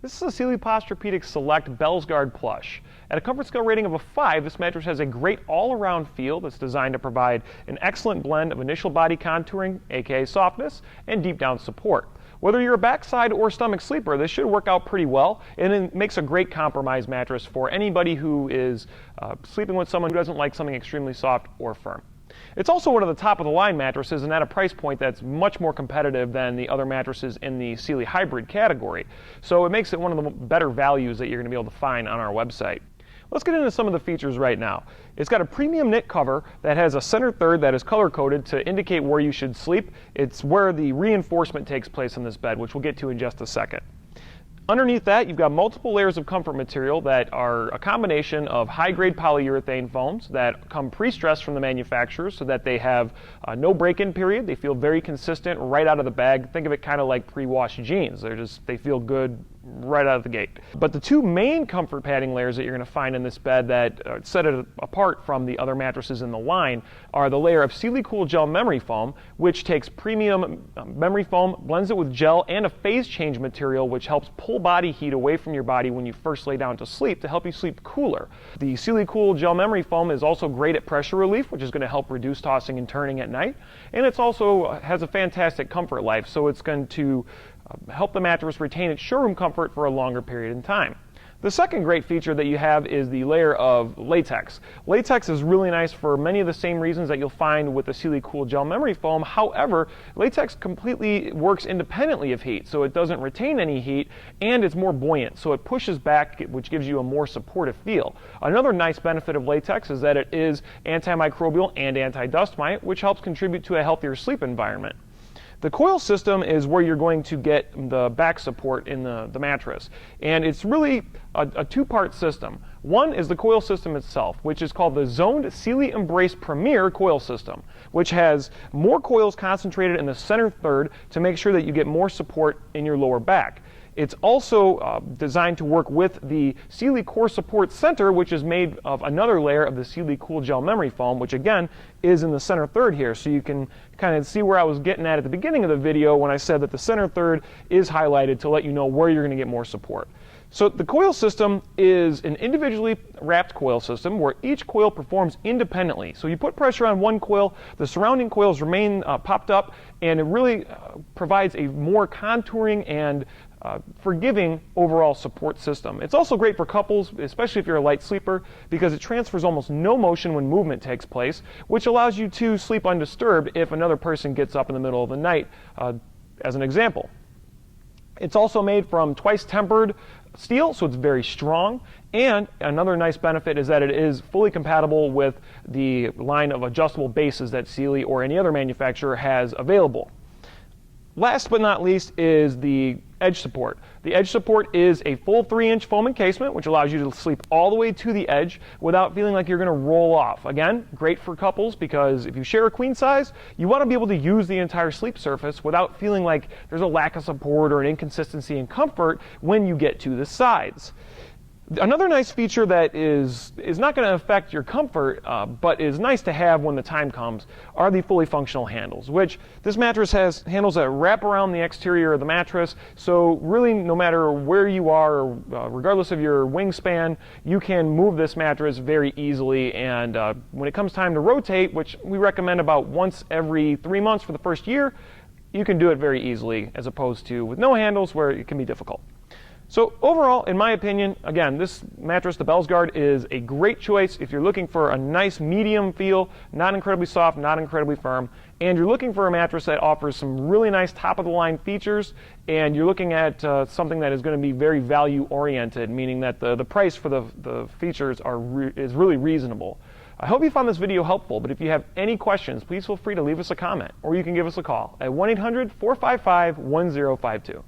This is a Sealy Posturepedic Select Bellesguard Plush. At a comfort scale rating of a 5, this mattress has a great all-around feel that's designed to provide an excellent blend of initial body contouring, aka softness, and deep down support. Whether you're a backside or stomach sleeper, this should work out pretty well, and it makes a great compromise mattress for anybody who is sleeping with someone who doesn't like something extremely soft or firm. It's also one of the top-of-the-line mattresses and at a price point that's much more competitive than the other mattresses in the Sealy Hybrid category. So it makes it one of the better values that you're going to be able to find on our website. Let's get into some of the features right now. It's got a premium knit cover that has a center third that is color-coded to indicate where you should sleep. It's where the reinforcement takes place in this bed, which we'll get to in just a second. Underneath that, you've got multiple layers of comfort material that are a combination of high-grade polyurethane foams that come pre-stressed from the manufacturers so that they have no break-in period. They feel very consistent right out of the bag. Think of it kind of like pre-washed jeans. They feel good right out of the gate. But the two main comfort padding layers that you're going to find in this bed that set it apart from the other mattresses in the line are the layer of Sealy Cool Gel Memory Foam, which takes premium memory foam, blends it with gel and a phase change material which helps pull body heat away from your body when you first lay down to sleep to help you sleep cooler. The Sealy Cool Gel Memory Foam is also great at pressure relief, which is going to help reduce tossing and turning at night, and it's also has a fantastic comfort life, so it's going to help the mattress retain its showroom comfort for a longer period in time. The second great feature that you have is the layer of latex. Latex is really nice for many of the same reasons that you'll find with the Sealy Cool Gel Memory Foam. However, latex completely works independently of heat, so it doesn't retain any heat, and it's more buoyant, so it pushes back, which gives you a more supportive feel. Another nice benefit of latex is that it is antimicrobial and anti-dust mite, which helps contribute to a healthier sleep environment. The coil system is where you're going to get the back support in the mattress, and it's really a two-part system. One is the coil system itself, which is called the Zoned Sealy Embrace Premier Coil System, which has more coils concentrated in the center third to make sure that you get more support in your lower back. It's also designed to work with the Sealy Core Support Center, which is made of another layer of the Sealy Cool Gel Memory Foam, which again is in the center third here. So you can kind of see where I was getting at the beginning of the video when I said that the center third is highlighted to let you know where you're going to get more support. So the coil system is an individually wrapped coil system where each coil performs independently. So you put pressure on one coil, the surrounding coils remain popped up, and it really provides a more contouring and forgiving overall support system. It's also great for couples, especially if you're a light sleeper, because it transfers almost no motion when movement takes place, which allows you to sleep undisturbed if another person gets up in the middle of the night, as an example. It's also made from twice tempered steel, so it's very strong, and another nice benefit is that it is fully compatible with the line of adjustable bases that Sealy or any other manufacturer has available. Last but not least is the edge support. The edge support is a full 3-inch foam encasement, which allows you to sleep all the way to the edge without feeling like you're going to roll off. Again, great for couples because if you share a queen size, you want to be able to use the entire sleep surface without feeling like there's a lack of support or an inconsistency in comfort when you get to the sides. Another nice feature that is not going to affect your comfort, but is nice to have when the time comes, are the fully functional handles, which this mattress has handles that wrap around the exterior of the mattress, so really no matter where you are, regardless of your wingspan, you can move this mattress very easily, and when it comes time to rotate, which we recommend about once every 3 months for the first year, you can do it very easily, as opposed to with no handles where it can be difficult. So overall, in my opinion, again, this mattress, the Bellesguard, is a great choice if you're looking for a nice medium feel, not incredibly soft, not incredibly firm, and you're looking for a mattress that offers some really nice top-of-the-line features, and you're looking at something that is going to be very value-oriented, meaning that the price for the features is really reasonable. I hope you found this video helpful, but if you have any questions, please feel free to leave us a comment, or you can give us a call at 1-800-455-1052.